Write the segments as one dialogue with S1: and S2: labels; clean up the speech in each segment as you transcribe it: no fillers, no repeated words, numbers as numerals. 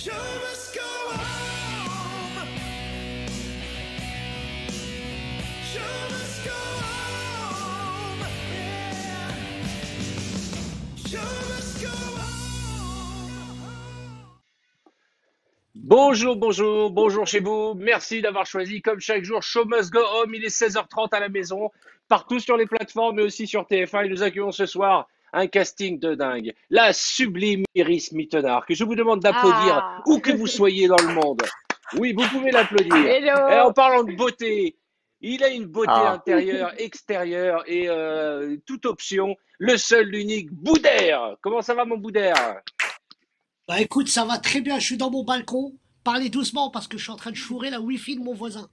S1: Show must go on. Show must go on. Yeah. Show must go on.
S2: Bonjour, bonjour, bonjour chez vous. Merci d'avoir choisi, comme chaque jour, Show Must Go Home. Il est 16h30 à la maison, partout sur les plateformes, mais aussi sur TF1. Et nous accueillons ce soir un casting de dingue. La sublime Iris Mittenard, que je vous demande d'applaudir
S3: Ah,
S2: où que vous soyez dans le monde. Oui, vous pouvez l'applaudir. Et en
S3: hello.
S2: parlant de beauté, il a une beauté
S4: Ah,
S2: intérieure, extérieure et toute option. Le seul, l'unique, Boudère. Comment ça va, mon Boudère?
S5: Bah écoute, ça va très bien, je suis dans mon balcon. Parlez doucement parce que je suis en train de chourer la wifi de mon voisin.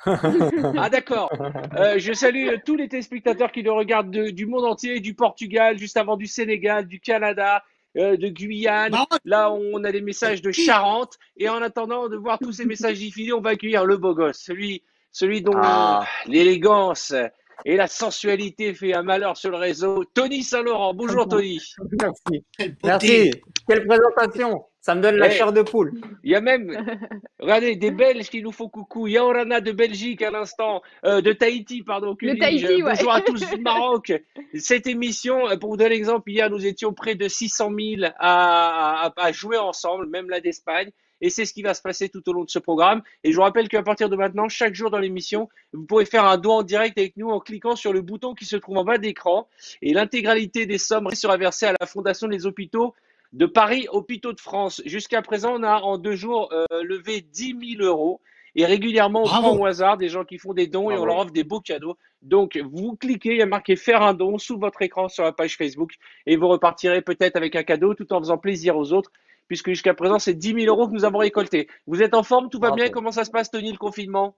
S2: Ah d'accord. Je salue tous les téléspectateurs qui nous regardent du monde entier, du Portugal, juste avant du Sénégal, du Canada, de Guyane.
S5: Bah,
S2: Là, on a des messages de Charente. Et en attendant de voir tous ces messages diffusés, on va accueillir le beau gosse, celui dont
S4: ah,
S2: l'élégance et la sensualité fait un malheur sur le réseau. Tony Saint-Laurent. Bonjour Tony.
S4: merci.
S5: quelle
S4: Merci.
S5: beauté.
S4: Quelle présentation. Ça me donne la
S2: Eh,
S4: chair de poule.
S2: il y a même, regardez, des Belges qui nous font coucou. Il y a Orana de Belgique à l'instant, de Tahiti, pardon, que
S3: Le
S2: dis-je.
S3: Tahiti, ouais.
S2: Bonjour à tous du Maroc. Cette émission, pour vous donner l'exemple, hier, nous étions près de 600 000 à jouer ensemble, même là d'Espagne. Et c'est ce qui va se passer tout au long de ce programme. Et je vous rappelle qu'à partir de maintenant, chaque jour dans l'émission, vous pourrez faire un don en direct avec nous en cliquant sur le bouton qui se trouve en bas d'écran. Et l'intégralité des sommes sera versée à la Fondation des hôpitaux de Paris, Hôpitaux de France. Jusqu'à présent, on a en 2 jours levé 10 000 euros. Et régulièrement, on prend
S5: Bravo.
S2: au hasard des gens qui font des dons et on leur
S4: Bravo.
S2: offre des beaux cadeaux. Donc, vous cliquez, il y a marqué faire un don sous votre écran sur la page Facebook et vous repartirez peut-être avec un cadeau tout en faisant plaisir aux autres, puisque jusqu'à présent, c'est 10 000 euros que nous avons récoltés. Vous êtes en forme? Tout va bien?
S4: Bravo.
S2: Comment ça se passe, Tony, le confinement?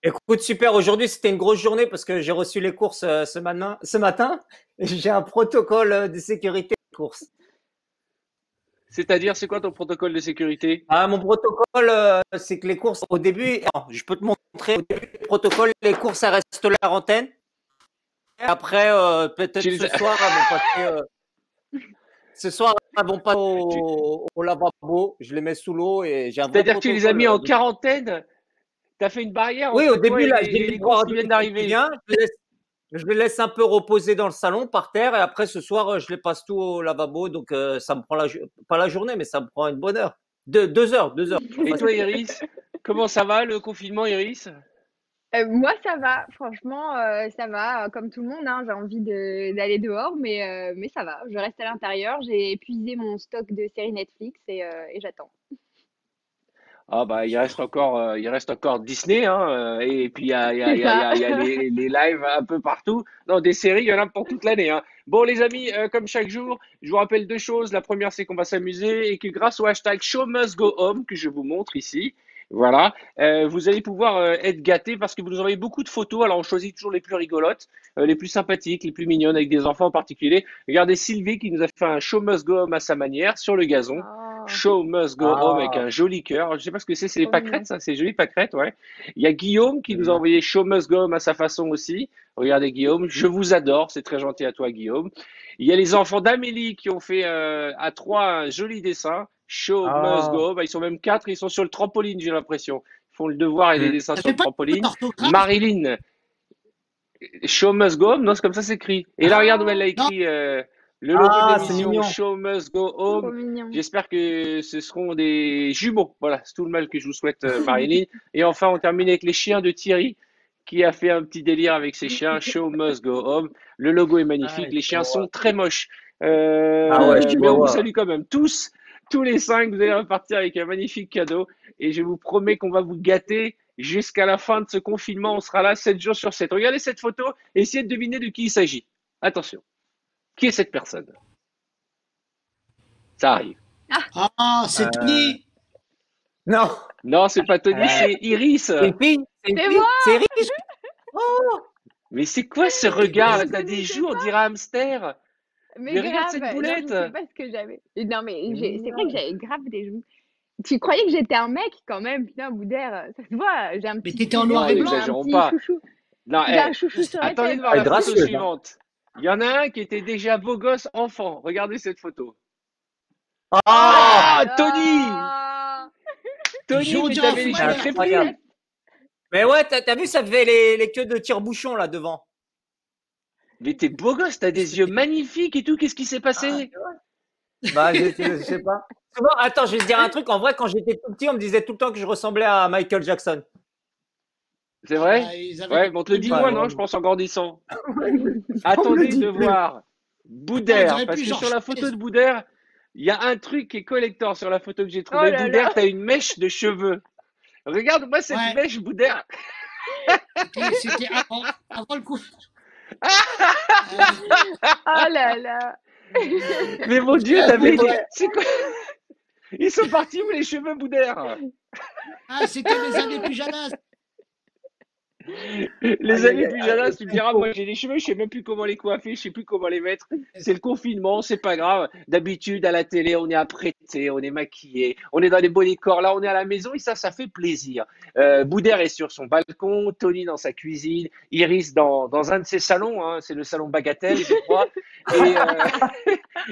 S4: Écoute, super. Aujourd'hui, c'était une grosse journée parce que j'ai reçu les courses ce matin. J'ai un protocole de sécurité des courses.
S2: C'est-à-dire, c'est quoi ton protocole de sécurité?
S4: Ah, mon protocole, c'est que les courses, au début, alors, je peux te montrer, au début du protocole, les courses, ça reste la quarantaine. Après, peut-être
S2: Tu les
S4: ce
S2: as-
S4: soir, ce soir, elles vont pas au lavabo. Je les mets sous l'eau et j'ai un vrai
S2: C'est-à-dire que tu les as
S4: protocole.
S2: mis en quarantaine? Tu as fait une barrière
S4: Oui, au
S2: entre toi
S4: début,
S2: et
S4: là,
S2: les,
S4: j'ai
S2: et
S4: mis
S2: les
S4: le
S2: courses
S4: bras
S2: qui viennent
S4: qui
S2: d'arriver.
S4: vient. Je les laisse un peu reposer dans le salon par terre et après ce soir, je les passe tout au lavabo. Donc, ça me prend pas la journée, mais ça me prend une bonne heure. 2 heures, 2 heures.
S2: Et toi, Iris, comment ça va le confinement, Iris?
S3: Moi, ça va. Franchement, ça va. Comme tout le monde, hein, j'ai envie d'aller dehors, mais ça va. Je reste à l'intérieur. J'ai épuisé mon stock de séries Netflix et j'attends.
S2: Ah bah il reste encore Disney hein, et puis
S3: C'est ça.
S2: il y a les lives un peu partout. Non, des séries, il y en a pour toute l'année hein. Bon les amis, comme chaque jour, je vous rappelle deux choses. La première c'est qu'on va s'amuser et que grâce au hashtag Show Must Go Home que je vous montre ici, voilà, vous allez pouvoir être gâtés parce que vous nous envoyez beaucoup de photos. Alors on choisit toujours les plus rigolotes, les plus sympathiques, les plus mignonnes avec des enfants en particulier. Regardez Sylvie qui nous a fait un Show Must Go Home à sa manière sur le gazon.
S3: Oh,
S2: Show must go home avec
S4: Ah,
S2: un joli cœur. Je sais pas ce que c'est les
S3: trop
S2: pâquerettes,
S3: mignon.
S2: ça, c'est joli pâquerettes, ouais. Il y a Guillaume qui nous a
S4: mm.
S2: envoyé Show must go home à sa façon aussi. Regardez Guillaume, je vous adore, c'est très gentil à toi Guillaume. Il y a les enfants d'Amélie qui ont fait à trois un joli dessin. Show must
S4: Ah,
S2: go home. Ils sont même quatre, ils sont sur le trampoline, j'ai l'impression. Ils font le devoir et des
S4: mm.
S2: dessins
S5: Ça
S2: sur
S5: fait
S2: le
S5: pas de faute
S2: trampoline.
S5: d'orthographe?
S2: Marilyn, Show must go home, non, c'est comme ça c'est écrit. Et là, regarde où elle a
S3: Ah,
S5: Non,
S2: écrit le logo de
S4: Ah, c'est
S2: l'émission
S4: mignon.
S2: Show must go
S3: trop
S2: home.
S3: mignon.
S2: J'espère que ce seront des jumeaux. Voilà, c'est tout le mal que je vous souhaite, Marilyn. Et enfin, on termine avec les chiens de Thierry, qui a fait un petit délire avec ses chiens. Show must go home. Le logo est
S4: Ah,
S2: magnifique.
S4: ils
S2: Les chiens
S4: sont,
S2: sont très moches.
S4: ah ouais,
S2: Mais on vous
S4: chihuahua.
S2: salue quand même tous. Tous les cinq, vous allez repartir avec un magnifique cadeau. Et je vous promets qu'on va vous gâter jusqu'à la fin de ce confinement. On sera là 7 jours sur 7. Regardez cette photo et essayez de deviner de qui il s'agit. Attention. Qui est cette personne? Ça arrive.
S5: ah, c'est
S4: Euh,
S5: Tony.
S4: non,
S2: Non, c'est pas Tony,
S4: euh,
S2: c'est Iris.
S4: c'est une fille, c'est une
S3: C'est
S4: fille,
S3: moi!
S4: c'est riche. Oh,
S2: Mais c'est quoi ce
S3: Mais
S2: regard là?
S3: je
S2: T'as des
S3: connaissais
S2: joues, on
S3: pas!
S2: dirait un hamster.
S3: Mais
S2: Mais regarde
S3: grave!
S2: cette
S3: Non,
S2: boulette.
S3: je sais pas ce que j'avais. Non, mais
S2: Mais
S3: c'est vrai que
S2: non.
S3: j'avais grave des joues. Tu croyais que j'étais un mec quand même? Putain, Boudère, ça se voit, j'ai un
S5: Mais
S3: petit
S5: t'étais en
S3: stylet,
S5: noir
S2: Non,
S5: et
S3: j'ai
S5: blanc.
S3: un
S2: n'exagérons
S3: petit
S2: pas.
S3: chouchou.
S2: Non,
S3: J'ai un chouchou sur la
S2: attendez de
S3: tête.
S2: voir
S4: elle
S2: la
S4: est
S2: photo
S4: gracieuse, hein.
S2: suivante. Il y en a un qui était déjà beau gosse enfant. Regardez cette photo.
S4: Ah,
S2: Ah,
S3: Oh
S2: Tony! Tony,
S5: on
S2: mais
S5: dirait un
S2: t'avais les cheveux
S5: footballeur.
S2: très
S4: Incroyable.
S2: petits.
S4: Mais ouais, t'as vu, ça faisait les queues de tire-bouchon là devant.
S2: Mais t'es beau gosse, t'as des yeux magnifiques et tout. Qu'est-ce qui s'est
S4: Ah,
S2: passé?
S4: c'est vrai. Bah, je sais pas. Souvent, attends, je vais te dire un truc. En vrai, quand j'étais tout petit, on me disait tout le temps que je ressemblais à Michael Jackson.
S2: C'est
S5: Ah
S2: vrai?
S5: bah, ils avaient
S2: Ouais,
S5: des
S2: mais on te le dit
S5: cheveux
S2: moins,
S4: Ouais,
S5: bleus.
S2: non,
S4: ouais.
S2: je pense en grandissant.
S4: On me
S2: Attendez
S4: dit
S2: de
S4: plus.
S2: voir
S5: Non, on
S2: Boudère,
S5: dirait
S2: parce
S5: plus
S2: que sur
S5: Georges
S2: la photo
S5: Clooney.
S2: de Boudère, il y a un truc qui est collector sur la photo que j'ai
S3: Oh
S2: trouvée.
S3: là
S2: Boudère,
S3: là.
S2: t'as une mèche de cheveux. Regarde-moi cette
S5: Ouais,
S2: mèche, Boudère.
S5: c'était avant le coup. Euh,
S3: Oh là là.
S2: Mais mon Dieu,
S4: Ah, c'est
S2: t'avais des...
S4: vrai.
S2: C'est quoi? Ils sont partis où les cheveux, Boudère?
S5: Ah, c'était mes années Pujadas.
S2: Les
S4: Aïe, aïe,
S2: années
S4: aïe,
S2: plus
S4: aïe,
S2: jadis, tu me diras,
S4: info.
S2: moi j'ai les cheveux, je sais même plus comment les coiffer, je sais plus comment les mettre. C'est le confinement, c'est pas grave. D'habitude, à la télé, on est apprêté, on est maquillé, on est dans les beaux décors. Là, on est à la maison et ça fait plaisir. Boudère est sur son balcon, Tony dans sa cuisine, Iris dans un de ses salons, hein, c'est le salon Bagatelle, je crois.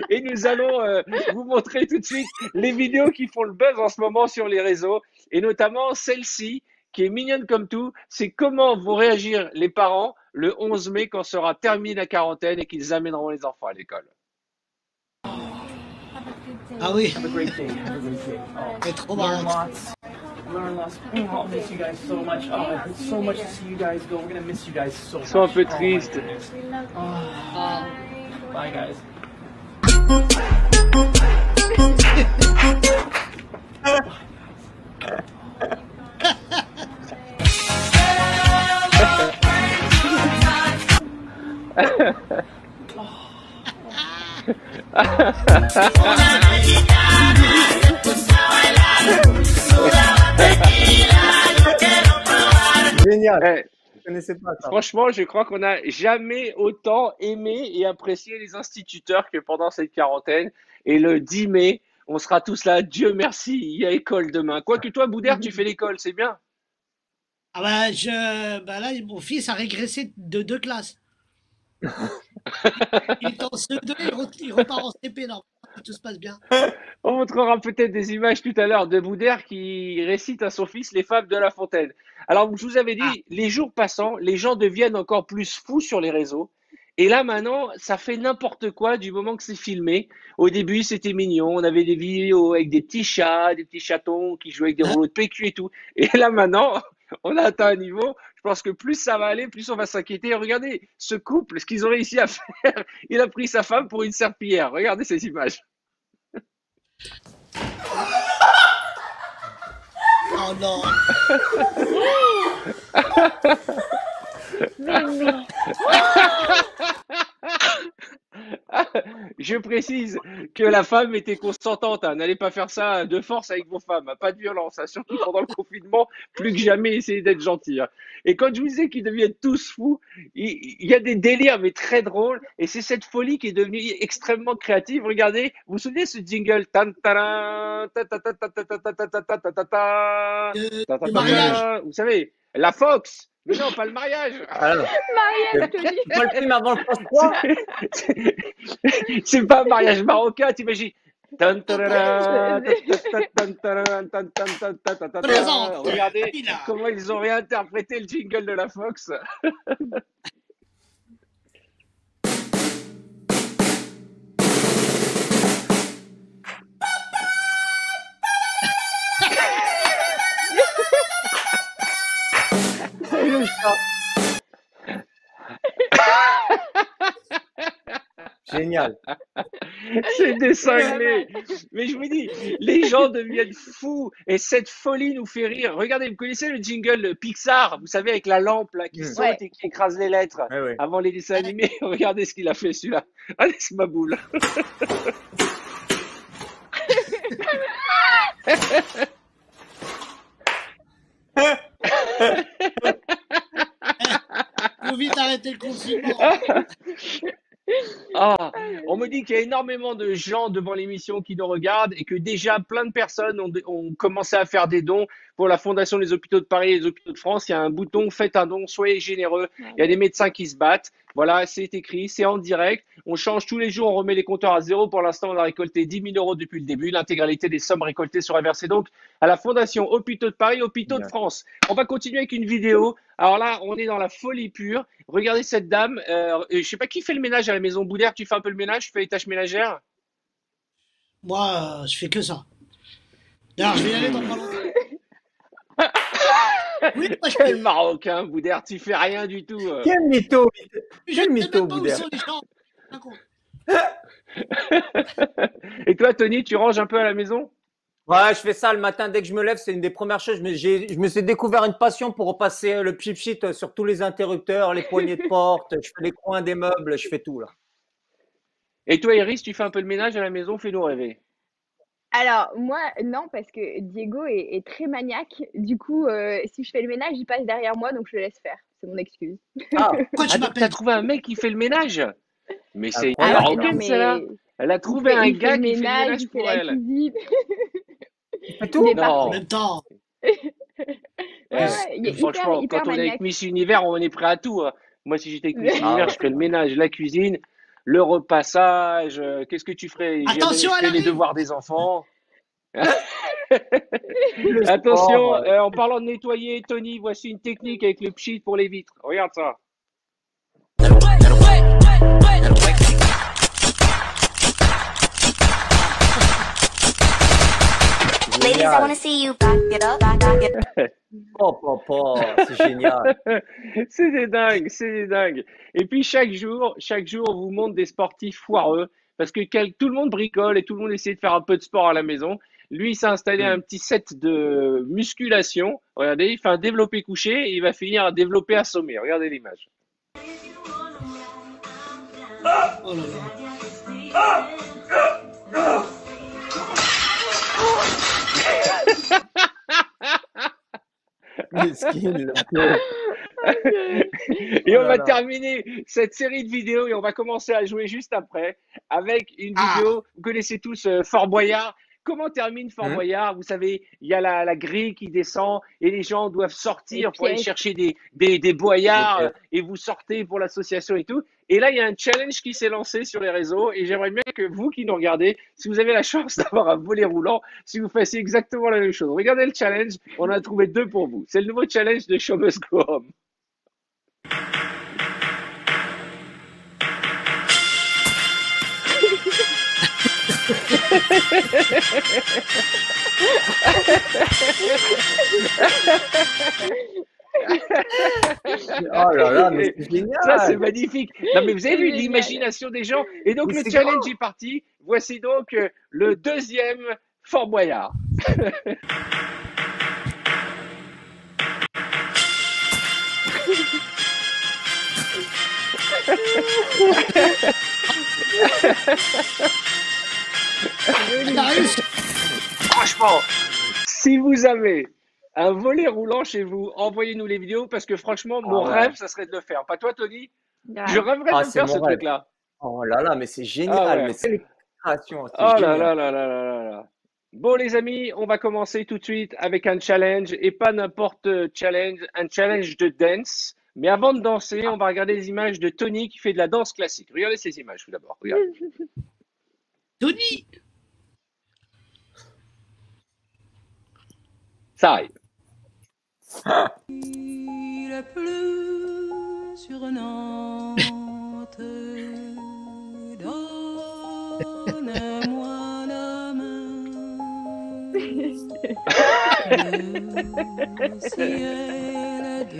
S2: Et, et nous allons vous montrer tout de suite les vidéos qui font le buzz en ce moment sur les réseaux, et notamment celle-ci qui est mignonne comme tout, c'est comment vont réagir les parents le 11 mai quand sera terminée la quarantaine et qu'ils amèneront les enfants à l'école.
S5: Ah oui,
S6: Have a great day. Have a great day.
S5: c'est trop
S6: Learn
S5: marrant.
S6: lots. Learn lots. Oh, I'll miss you guys so much. Oh, it's so much to see you guys go. We're gonna miss you guys so
S2: Ils
S6: much.
S2: sont un peu
S6: Oh my
S2: tristes.
S6: goodness.
S5: Ah,
S6: Bye guys.
S4: Génial.
S2: Eh,
S4: Je connaissais pas ça.
S2: franchement, je crois qu'on n'a jamais autant aimé et apprécié les instituteurs que pendant cette quarantaine. Et le 10 mai, on sera tous là. Dieu merci, il y a école demain. Quoique toi, Boudère, tu fais l'école, c'est bien.
S5: ah bah là, mon fils a régressé de 2 classes. Il est en CE2, il repart en CP, non, tout se passe bien.
S2: On montrera peut-être des images tout à l'heure de Boudère qui récite à son fils les fables de La Fontaine. Alors, je vous avais
S5: Ah,
S2: dit, les jours passant, les gens deviennent encore plus fous sur les réseaux. Et là, maintenant, ça fait n'importe quoi du moment que c'est filmé. Au début, c'était mignon. On avait des vidéos avec des petits chats, des petits chatons qui jouaient avec des rouleaux de PQ et tout. Et là, maintenant, on a atteint un niveau. Je pense que plus ça va aller, plus on va s'inquiéter. Regardez, ce couple, ce qu'ils ont réussi à faire, il a pris sa femme pour une serpillière. Regardez ces images.
S5: oh non.
S3: Mais non.
S2: Je précise que la femme était consentante, hein. N'allez pas faire ça de force avec vos femmes, hein. Pas de violence, hein. Surtout pendant le confinement, plus que jamais, essayez d'être gentil, hein. Et quand je vous disais qu'ils deviennent tous fous, il y a des délires, mais très drôles, et c'est cette folie qui est devenue extrêmement créative. Regardez, vous vous souvenez ce jingle? Tan, taran, ta, ta, ta, ta, ta, ta, ta, ta, ta, ta, ta, ta, ta, ta, ta,
S5: Le
S2: ta,
S5: mariage.
S2: ta. Vous savez, la Fox. Mais non, pas le mariage.
S4: Alors,
S3: Mariage, Tony.
S4: c'est pas le film avant le France 3?
S2: C'est pas un mariage marocain, t'imagines? Tan, tarara, ta, ta, ta, tan, tararan, tan, tan, tan, ta, ta, ta, ta.
S5: Présente.
S2: Regardez
S5: Il a.
S2: comment ils ont réinterprété le jingle de la Fox.
S4: Et le chat. Génial.
S2: C'est des cinglés. Mais je vous dis, les gens deviennent fous et cette folie nous fait rire. Regardez, vous connaissez le jingle Pixar, vous savez, avec la lampe là, qui saute
S3: Ouais.
S2: et qui écrase les lettres
S4: Ouais, ouais.
S2: avant les dessins animés. Regardez ce qu'il a fait celui-là. Allez, c'est ma boule.
S5: Faut vite arrêter le confinement.
S2: Ah, on me dit qu'il y a énormément de gens devant l'émission qui nous regardent et que déjà plein de personnes ont commencé à faire des dons pour la Fondation des Hôpitaux de Paris et des Hôpitaux de France. Il y a un bouton, faites un don, soyez généreux. Il y a des médecins qui se battent. Voilà, c'est écrit, c'est en direct. On change tous les jours, on remet les compteurs à zéro. Pour l'instant, on a récolté 10 000 euros depuis le début. L'intégralité des sommes récoltées sera versée donc à la Fondation Hôpitaux de Paris, Hôpitaux de France. On va continuer avec une vidéo. Alors là, on est dans la folie pure. Regardez cette dame. Je sais pas qui fait le ménage à la maison. Boudère, tu fais un peu le ménage, tu fais les tâches ménagères?
S5: Moi, je fais que ça. D'ailleurs, je vais y aller dans pas longtemps. Oui, moi, je
S2: Quel Marocain, Boudère, tu fais rien du tout.
S4: Quel mytho,
S5: je
S4: quel
S5: ne sais
S4: mytho,
S5: même pas où
S4: Boudère.
S5: sont les gens. D'accord.
S2: Et toi, Tony, tu ranges un peu à la maison?
S4: Ouais, je fais ça le matin dès que je me lève, c'est une des premières choses. Je me suis découvert une passion pour repasser le pchit sur tous les interrupteurs, les poignées de porte, je fais les coins des meubles, je fais tout là.
S2: Et toi, Iris, tu fais un peu le ménage à la maison? Fais-nous rêver.
S3: Alors, moi, non, parce que Diego est très maniaque. Du coup, si je fais le ménage, il passe derrière moi, donc je le laisse faire. C'est mon excuse.
S4: Ah,
S5: Pourquoi tu
S2: Ah, donc t'as
S5: m'appelles?
S2: trouvé un mec qui fait le ménage? Mais c'est une
S3: Ah ouais,
S4: incroyable.
S3: non,
S2: Marocaine, celle-là.
S3: mais
S2: Elle a
S3: il
S2: trouvé un
S3: il fait
S2: gars
S3: le
S2: qui fait le
S3: ménage,
S2: ménage
S3: il fait
S2: pour
S3: la
S2: elle.
S3: cuisine.
S4: il fait
S3: Il
S4: tout?
S3: est
S5: En
S2: Non.
S5: même temps,
S3: Ouais,
S2: Eh,
S3: ouais, il est
S2: franchement,
S3: hyper
S2: quand on est avec
S3: maniaque.
S2: Miss Univers, on est prêt à tout, hein. Moi, si j'étais avec Miss
S4: Ah
S2: Univers,
S4: ouais,
S2: je ferais
S4: c'est
S2: le
S4: vrai.
S2: ménage, la cuisine, le repassage. Qu'est-ce que tu ferais? Je
S5: attention, elle
S2: ferais les
S5: arrive.
S2: devoirs des enfants.
S4: Le
S2: Attention,
S4: sport,
S2: en parlant de nettoyer, Tony, voici une technique avec le pchit pour les vitres. Regarde ça.
S7: Ladies, I
S4: génial.
S7: wanna see you back it up, back it up.
S4: C'est génial.
S2: C'est des dingues, c'est des dingues. Et puis chaque jour, on vous montre des sportifs foireux parce que tout le monde bricole et tout le monde essaie de faire un peu de sport à la maison. Lui, il s'est installé un
S4: Hmm.
S2: petit set de musculation. Regardez, il fait un développé couché et il va finir un développé assommé. Regardez l'image.
S5: Oh là là.
S4: Mesquine, le pauvre.
S2: Et
S4: Oh
S2: on
S4: là
S2: va
S4: là.
S2: terminer cette série de vidéos et on va commencer à jouer juste après avec une
S5: Ah,
S2: vidéo. Vous connaissez tous Fort Boyard. Comment termine Fort
S4: Hmm.
S2: Boyard? Vous savez, il y a la grille qui descend et les gens doivent
S3: Les
S2: sortir pour aller
S3: pièces.
S2: chercher des
S4: Ok.
S2: boyards et vous sortez pour l'association et tout. Et là, il y a un challenge qui s'est lancé sur les réseaux et j'aimerais bien que vous qui nous regardez, si vous avez la chance d'avoir un volet roulant, si vous fassiez exactement la même chose. Regardez le challenge, on a trouvé deux pour vous. C'est le nouveau challenge de Show Must Go On.
S4: Oh là là, mais
S2: Et
S4: c'est
S2: ça, c'est
S4: génial.
S2: magnifique. Non, mais vous avez
S3: C'est
S2: vu
S3: génial.
S2: l'imagination des gens. Et donc,
S4: Mais
S2: le
S4: c'est
S2: challenge
S4: grand.
S2: est parti. Voici donc le deuxième Fort Boyard.
S5: elle a réussi.
S2: Franchement, si vous avez un volet roulant chez vous, envoyez-nous les vidéos parce que franchement,
S4: Ah
S2: mon
S4: ouais.
S2: rêve, ça serait de le faire. Pas toi, Tony? Je
S3: Grave.
S2: rêverais de
S4: Ah,
S2: le
S4: c'est
S2: faire, ce
S4: mon rêve.
S2: truc-là.
S4: Oh là là, mais c'est
S2: Ah
S4: génial.
S2: ouais.
S4: Mais c'est les créations, c'est
S2: Oh là
S4: génial.
S2: là là là là là là. Bon, les amis, on va commencer tout de suite avec un challenge et pas n'importe challenge, un challenge de dance. Mais avant de danser, on va regarder les images de Tony qui fait de la danse classique. Regardez ces images tout d'abord. Regardez.
S5: Tony,
S2: Ça arrive.
S8: Il a plu sur Nantes. Donne-moi la main. Le ciel de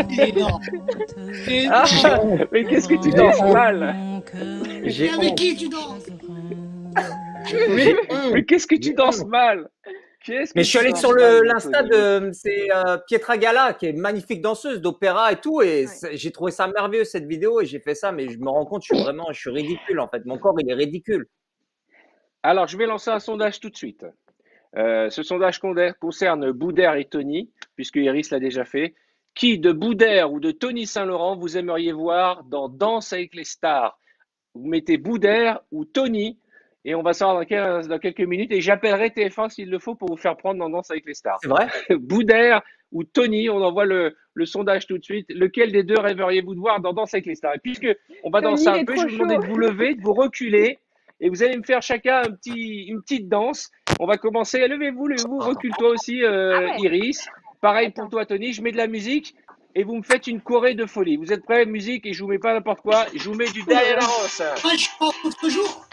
S5: il est énorme.
S8: Nantes
S5: Il est
S2: Ah,
S5: énorme.
S2: mais qu'est-ce que tu
S4: J'ai
S2: danses
S4: honte.
S2: mal?
S8: mon cœur
S4: J'ai
S5: Et avec
S4: honte.
S5: qui tu danses?
S2: Mais,
S4: J'ai honte.
S2: mais qu'est-ce que tu
S4: J'ai
S2: danses
S4: honte.
S2: mal? Qu'est-ce que
S4: Mais je suis
S2: tu
S4: allé
S2: danses
S4: sur
S2: mal, mon
S4: l'Insta
S2: Tony?
S4: de c'est Pietra Gala, qui est magnifique danseuse d'opéra et tout, et
S3: Ouais.
S4: j'ai trouvé ça merveilleux cette vidéo et j'ai fait ça, mais je me rends compte, je suis ridicule en fait. Mon corps il est ridicule.
S2: Alors, je vais lancer un sondage tout de suite. Ce sondage concerne Boudère et Tony, puisque Iris l'a déjà fait. Qui de Boudère ou de Tony Saint-Laurent vous aimeriez voir dans Danse avec les stars? Vous mettez Boudère ou Tony Et on va savoir dans quelques minutes. Et j'appellerai TF1 s'il le faut pour vous faire prendre dans Danse avec les stars.
S4: C'est vrai?
S2: Boudère ou Tony, on envoie le sondage tout de suite. Lequel des deux rêveriez-vous de voir dans Danse avec les stars? Et puisque on va
S3: Tony,
S2: danser
S3: il
S2: un
S3: est
S2: peu, je
S3: trop
S2: vais vous demander
S3: chaud.
S2: de vous lever, de vous reculer. Et vous allez me faire chacun une petite danse. On va commencer. Levez-vous, recule-toi aussi,
S3: Ah ouais.
S2: Iris. Pareil pour
S3: Attends.
S2: toi, Tony. Je mets de la musique et vous me faites une choré de folie. Vous êtes prêts? Musique et je vous mets pas n'importe quoi. Je vous mets du Diana Ross.
S5: Ouais, je suis pas l'autre jour.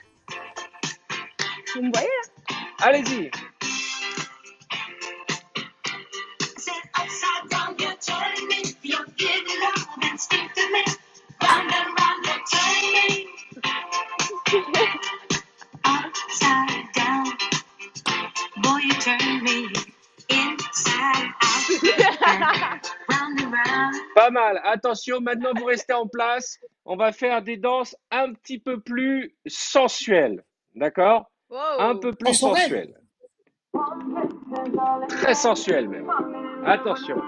S3: Vous me voyez là?
S2: Allez-y. Pas mal. Attention, maintenant vous restez en place. On va faire des danses un petit peu plus sensuelles. D'accord? Un
S3: Wow.
S2: peu plus
S5: Sensuelles.
S2: sensuelles. Très sensuelles même. Attention.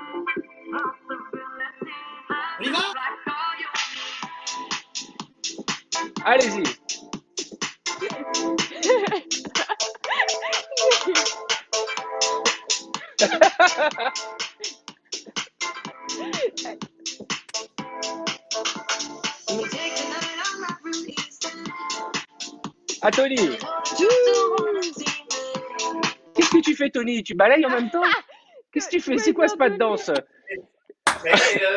S5: On y va?
S2: Allez-y. Ah, Tony. Qu'est-ce que tu fais, Tony? Tu balayes en même temps? Qu'est-ce que tu fais? C'est quoi ce pas de danse?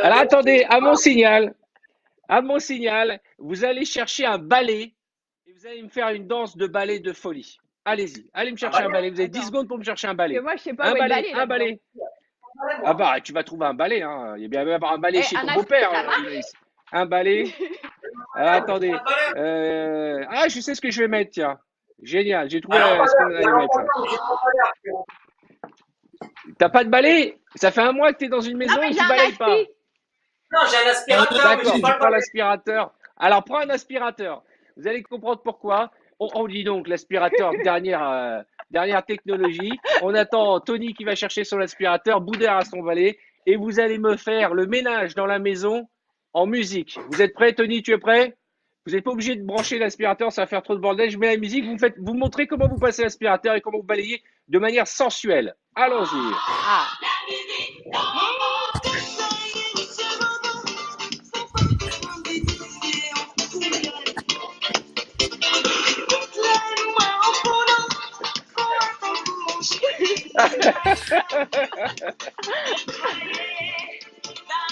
S2: Alors attendez, à mon signal, vous allez chercher un balai et vous allez me faire une danse de balai de folie. Allez-y, allez me chercher un balai. Vous avez 10
S3: Attends.
S2: secondes pour me chercher un
S3: Parce que
S2: balai.
S3: moi, je sais pas
S2: Un
S3: où est le
S2: balai,
S3: balai
S2: un
S3: là-dedans.
S2: balai. Ah bah, tu vas trouver un balai, hein. Il y a bien avoir un balai
S3: Eh,
S2: chez
S3: un
S2: ton
S3: aspect,
S2: beau-père,
S3: ça marche?
S2: Iris. Un balai. Attendez. Ah, je sais ce que je vais mettre, tiens. Génial, j'ai trouvé ce qu'on allait mettre. T'as pas de balai? Ça fait un mois que t'es dans une maison
S3: Non, mais
S2: et
S3: j'ai
S2: tu
S3: un
S2: balayes pas.
S3: aspi.
S4: Non, j'ai un aspirateur, mais
S2: D'accord,
S4: j'ai
S2: tu
S4: pas le
S2: prends
S4: balai.
S2: l'aspirateur. Alors, prends un aspirateur. Vous allez comprendre pourquoi. On dit donc l'aspirateur, dernière technologie. On attend Tony qui va chercher son aspirateur, Boudère à son balai, et vous allez me faire le ménage dans la maison en musique. Vous êtes prêts, Tony? Tu es prêt? Vous n'êtes pas obligé de brancher l'aspirateur, ça va faire trop de bordel. Je mets la musique, vous me montrez comment vous passez l'aspirateur et comment vous balayez de manière sensuelle. Allons-y.
S3: Ah.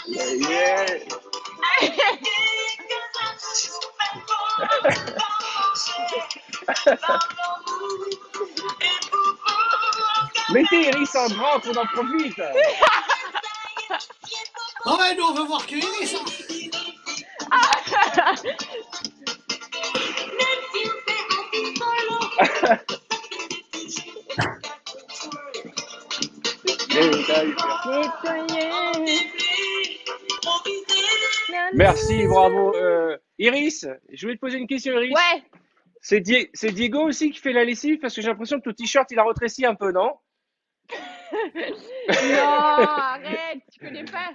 S2: Yeah. Mettez Iris en grand, qu'on en profite.
S5: Ah ouais, nous on veut voir que Iris.
S2: Merci, bravo. Iris, je voulais te poser une question, Iris.
S3: Ouais.
S2: C'est Diego aussi qui fait la lessive parce que j'ai l'impression que ton t-shirt il a rétréci un peu, non?
S3: Non, arrête, tu connais pas.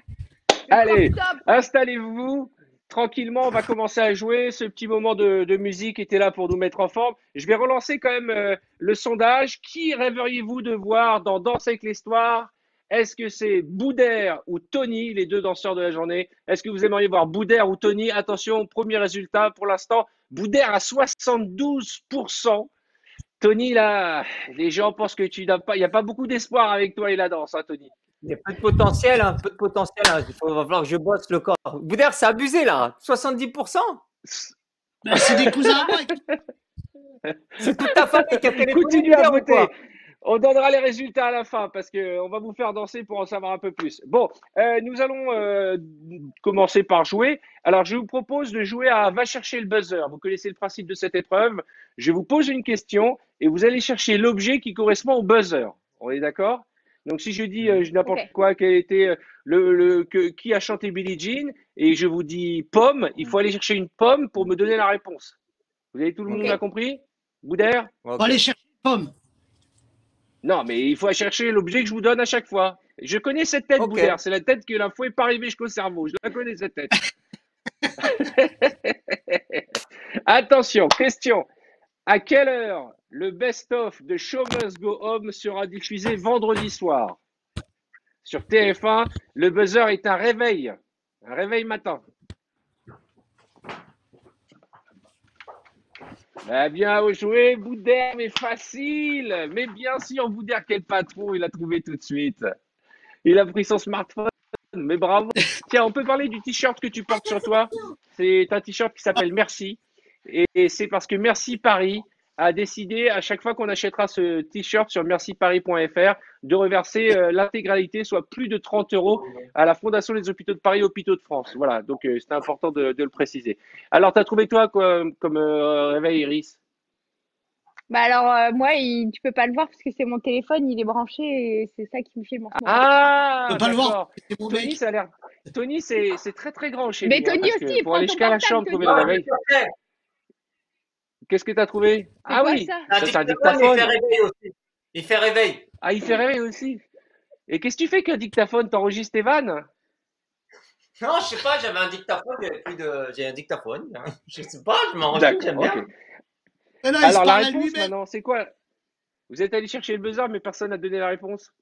S3: Le
S2: Allez,
S3: crop top.
S2: installez-vous. Tranquillement, on va commencer à jouer. Ce petit moment de musique était là pour nous mettre en forme. Je vais relancer quand même le sondage. Qui rêveriez-vous de voir dans Danse avec l'Histoire? Est-ce que c'est Boudère ou Tony, les deux danseurs de la journée? Est-ce que vous aimeriez voir Boudère ou Tony? Attention, premier résultat pour l'instant. Boudère à 72%. Tony, là, les gens pensent que tu n'as pas. Il n'y a pas beaucoup d'espoir avec toi et la danse, hein, Tony.
S4: Il y a peu de potentiel, hein, peu de potentiel. Hein. Va falloir que je bosse le corps. Boudère, c'est abusé là. 70%.
S5: Ben, c'est des cousins à moi.
S4: C'est toute ta famille qui a téléphoné.
S2: Continuez à
S4: Boudère ou
S2: voter.
S4: quoi?
S2: On donnera les résultats à la fin parce qu'on va vous faire danser pour en savoir un peu plus. Bon, nous allons commencer par jouer. Alors, je vous propose de jouer à Va chercher le buzzer. Vous connaissez le principe de cette épreuve. Je vous pose une question et vous allez chercher l'objet qui correspond au buzzer. On est d'accord? Donc, si je dis n'importe
S3: Ok.
S2: quoi, quel était qui a chanté Billie Jean et je vous dis pomme, il faut aller chercher une pomme pour me donner la réponse. Vous avez tout le monde
S3: Ok.
S2: a compris? Boudère?
S5: On va aller chercher une pomme.
S2: Non, mais il faut aller chercher l'objet que je vous donne à chaque fois. Je connais cette tête,
S4: Ok.
S2: Boudère. C'est la tête que l'info n'est pas arrivée jusqu'au cerveau. Je la connais, cette tête. Attention, question. À quelle heure le best-of de Show Must Go Home sera diffusé vendredi soir? Sur TF1, le buzzer est un réveil matin. Bien joué, Boudère, mais facile. Mais bien sûr, Boudère, quel patron, il a trouvé tout de suite. Il a pris son smartphone, mais bravo. Tiens, on peut parler du t-shirt que tu portes sur toi. C'est un t-shirt qui s'appelle Merci. Et c'est parce que Merci Paris a décidé, à chaque fois qu'on achètera ce t-shirt sur merciparis.fr, de reverser l'intégralité, soit plus de 30 euros, à la Fondation des Hôpitaux de Paris, Hôpitaux de France. Voilà, donc c'était important de le préciser. Alors, tu as trouvé toi comme réveil, Iris?
S3: Bah alors, moi, tu peux pas le voir parce que c'est mon téléphone, il est branché et c'est ça qui me filme en ce moment.
S2: Ah,
S5: Tu peux pas le voir.
S2: d'accord.
S5: C'est mon
S2: Tony,
S5: mec.
S2: ça a l'air. Tony, c'est très très grand chez
S3: Mais
S2: lui, hein,
S3: Tony
S2: parce que
S3: aussi, il
S2: pour
S3: prend
S2: aller
S3: ton
S2: jusqu'à la
S3: portable,
S2: chambre, trouver
S3: Tony.
S2: le réveil. Qu'est-ce que tu as trouvé?
S3: C'est
S2: Ah
S3: quoi
S2: oui,
S3: ça?
S2: ça c'est un
S4: Il
S2: dictaphone.
S4: fait réveil aussi. Il fait réveil.
S2: Ah, il fait rêver aussi. Et qu'est-ce que tu fais qu'un dictaphone? T'enregistres tes vannes?
S4: Non, je sais pas, j'avais un dictaphone, j'ai un dictaphone. Hein. Je sais pas, je m'enregistre, j'aime bien.
S2: ok.
S5: Mais là, il se
S2: Alors la
S5: parle à
S2: réponse
S5: lui-même.
S2: maintenant, c'est quoi? Vous êtes allé chercher le buzzer, mais personne n'a donné la réponse.